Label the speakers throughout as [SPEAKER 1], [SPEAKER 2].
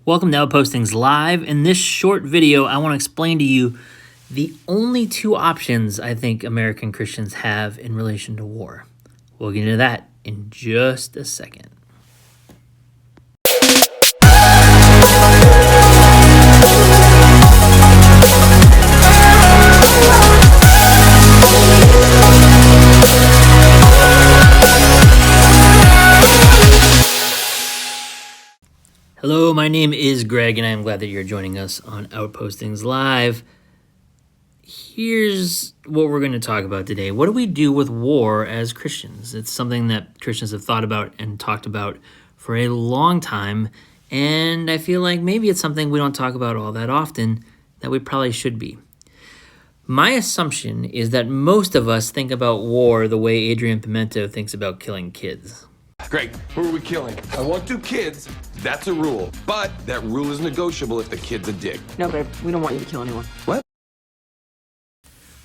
[SPEAKER 1] Welcome to Outpostings Live. In this short video, I want to explain to you the only two options I think American Christians have in relation to war. We'll get into that in just a second. Hello, my name is Greg, and I'm glad that you're joining us on Outpostings Live. Here's what we're going to talk about today. What do we do with war as Christians? It's something that Christians have thought about and talked about for a long time, and I feel like maybe it's something we don't talk about all that often that we probably should be. My assumption is that most of us think about war the way Adrian Pimento thinks about killing kids.
[SPEAKER 2] Greg, who are we killing? I want 2 kids. That's a rule. But that rule is negotiable if the kid's a dick.
[SPEAKER 3] No, babe, we don't want you to kill anyone.
[SPEAKER 2] What?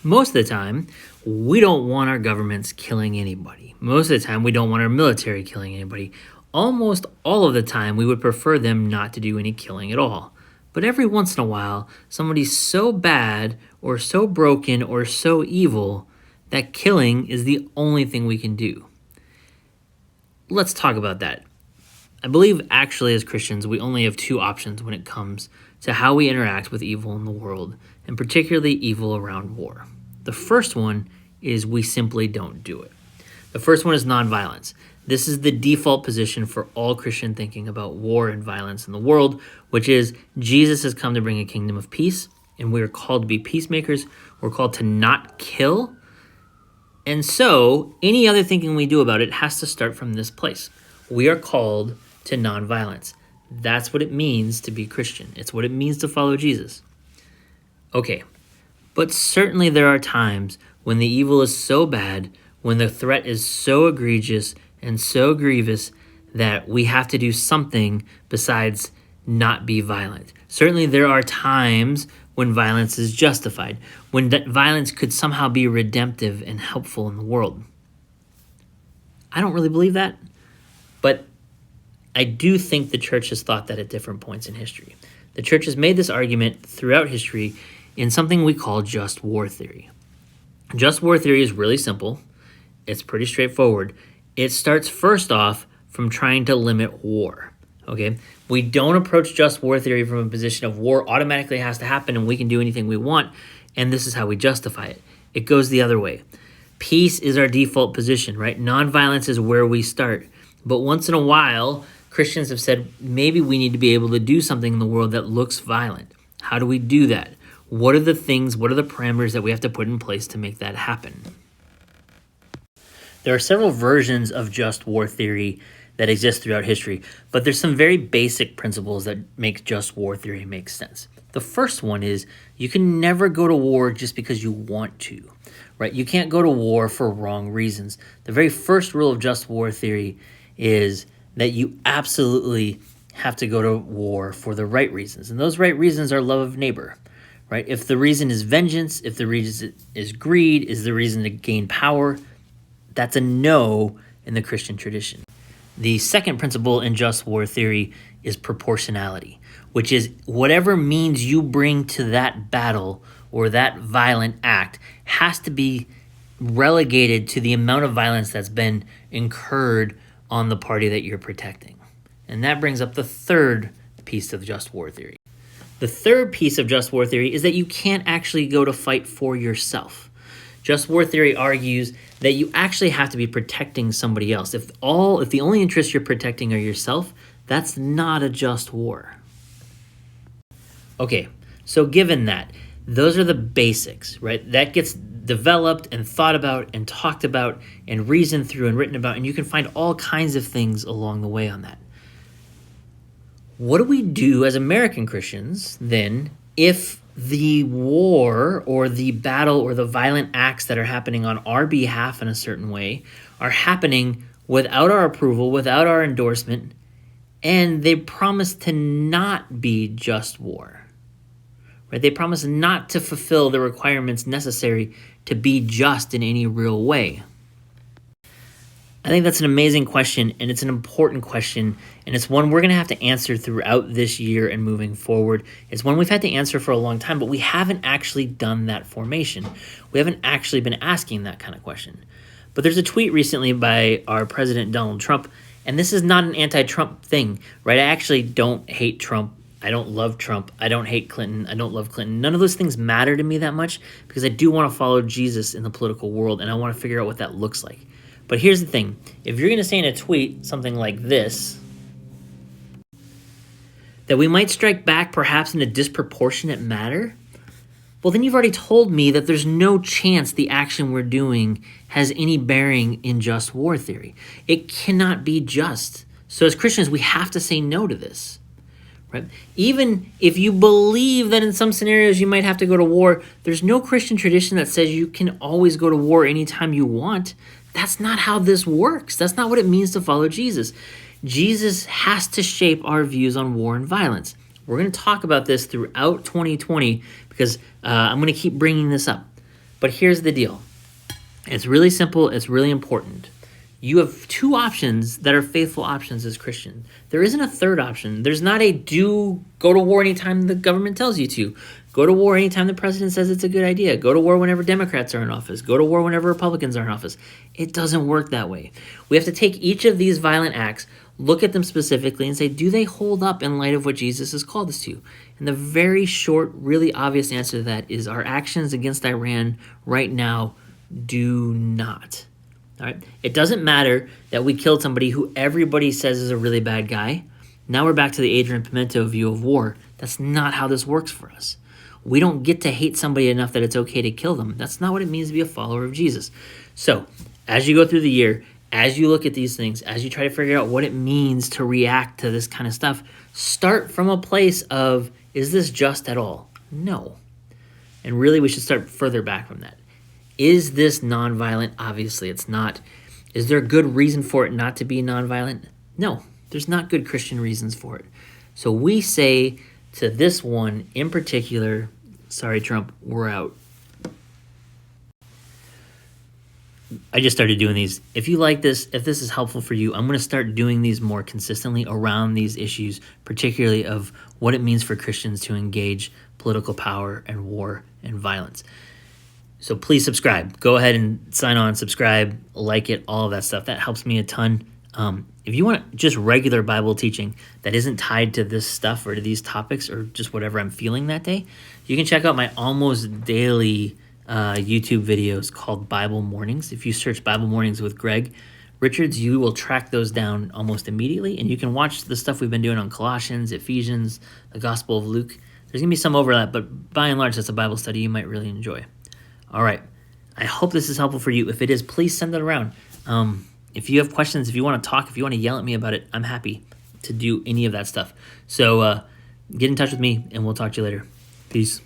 [SPEAKER 1] Most of the time, we don't want our governments killing anybody. Most of the time, we don't want our military killing anybody. Almost all of the time, we would prefer them not to do any killing at all. But every once in a while, somebody's so bad or so broken or so evil that killing is the only thing we can do. Let's talk about that. I believe actually as Christians, we only have 2 options when it comes to how we interact with evil in the world, and particularly evil around war. The first one is we simply don't do it. The first one is nonviolence. This is the default position for all Christian thinking about war and violence in the world, which is Jesus has come to bring a kingdom of peace, and we are called to be peacemakers. We're called to not kill. And so any other thinking we do about it has to start from this place. We are called to nonviolence. That's what it means to be Christian. It's what it means to follow Jesus. Okay, but certainly there are times when the evil is so bad, when the threat is so egregious and so grievous that we have to do something besides not be violent. Certainly there are times when violence is justified, when violence could somehow be redemptive and helpful in the world. I don't really believe that, but I do think the church has thought that at different points in history. The church has made this argument throughout history in something we call just war theory. Just war theory is really simple. It's pretty straightforward. It starts first off from trying to limit war. Okay, we don't approach just war theory from a position of war automatically has to happen and we can do anything we want, and this is how we justify it. It goes the other way. Peace is our default position, right? Nonviolence is where we start. But once in a while, Christians have said maybe we need to be able to do something in the world that looks violent. How do we do that? What are the things, what are the parameters that we have to put in place to make that happen? There are several versions of just war theory that exist throughout history, but there's some very basic principles that make just war theory make sense. The first one is you can never go to war just because you want to, right? You can't go to war for wrong reasons. The very first rule of just war theory is that you absolutely have to go to war for the right reasons, and those right reasons are love of neighbor, right? If the reason is vengeance, if the reason is greed, is the reason to gain power, that's a no in the Christian tradition. The second principle in just war theory is proportionality, which is whatever means you bring to that battle or that violent act has to be relegated to the amount of violence that's been incurred on the party that you're protecting. And that brings up the third piece of just war theory. The third piece of just war theory is that you can't actually go to fight for yourself. Just war theory argues that you actually have to be protecting somebody else. If the only interests you're protecting are yourself, that's not a just war. Okay, so given that, those are the basics, right? That gets developed and thought about and talked about and reasoned through and written about, and you can find all kinds of things along the way on that. What do we do as American Christians then if the war or the battle or the violent acts that are happening on our behalf in a certain way are happening without our approval, without our endorsement, and they promise to not be just war, right? They promise not to fulfill the requirements necessary to be just in any real way. I think that's an amazing question, and it's an important question, and it's one we're going to have to answer throughout this year and moving forward. It's one we've had to answer for a long time, but we haven't actually done that formation. We haven't actually been asking that kind of question. But there's a tweet recently by our president, Donald Trump, and this is not an anti-Trump thing, right? I actually don't hate Trump. I don't love Trump. I don't hate Clinton. I don't love Clinton. None of those things matter to me that much because I do want to follow Jesus in the political world, and I want to figure out what that looks like. But here's the thing. If you're going to say in a tweet something like this, that we might strike back perhaps in a disproportionate manner, well, then you've already told me that there's no chance the action we're doing has any bearing in just war theory. It cannot be just. So as Christians, we have to say no to this. Right? Even if you believe that in some scenarios you might have to go to war, there's no Christian tradition that says you can always go to war anytime you want. That's not how this works. That's not what it means to follow Jesus. Jesus has to shape our views on war and violence. We're going to talk about this throughout 2020 because I'm going to keep bringing this up. But here's the deal. It's really simple. It's really important. You have two options that are faithful options as Christian. There isn't a third option. There's not a go to war anytime the government tells you to. Go to war anytime the president says it's a good idea. Go to war whenever Democrats are in office. Go to war whenever Republicans are in office. It doesn't work that way. We have to take each of these violent acts, look at them specifically, and say, do they hold up in light of what Jesus has called us to? And the very short, really obvious answer to that is our actions against Iran right now do not. All right. It doesn't matter that we killed somebody who everybody says is a really bad guy. Now we're back to the Adrian Pimento view of war. That's not how this works for us. We don't get to hate somebody enough that it's okay to kill them. That's not what it means to be a follower of Jesus. So as you go through the year, as you look at these things, as you try to figure out what it means to react to this kind of stuff, start from a place of, is this just at all? No. And really we should start further back from that. Is this nonviolent? Obviously, it's not. Is there a good reason for it not to be nonviolent? No, there's not good Christian reasons for it. So we say to this one in particular, sorry, Trump, we're out. I just started doing these. If you like this, if this is helpful for you, I'm going to start doing these more consistently around these issues, particularly of what it means for Christians to engage political power and war and violence. So please subscribe. Go ahead and sign on, subscribe, like it, all of that stuff. That helps me a ton. If you want just regular Bible teaching that isn't tied to this stuff or to these topics or just whatever I'm feeling that day, you can check out my almost daily YouTube videos called Bible Mornings. If you search Bible Mornings with Greg Richards, you will track those down almost immediately, and you can watch the stuff we've been doing on Colossians, Ephesians, the Gospel of Luke. There's going to be some overlap, but by and large, that's a Bible study you might really enjoy. All right. I hope this is helpful for you. If it is, please send it around. If you have questions, if you want to talk, if you want to yell at me about it, I'm happy to do any of that stuff. So get in touch with me, and we'll talk to you later. Peace.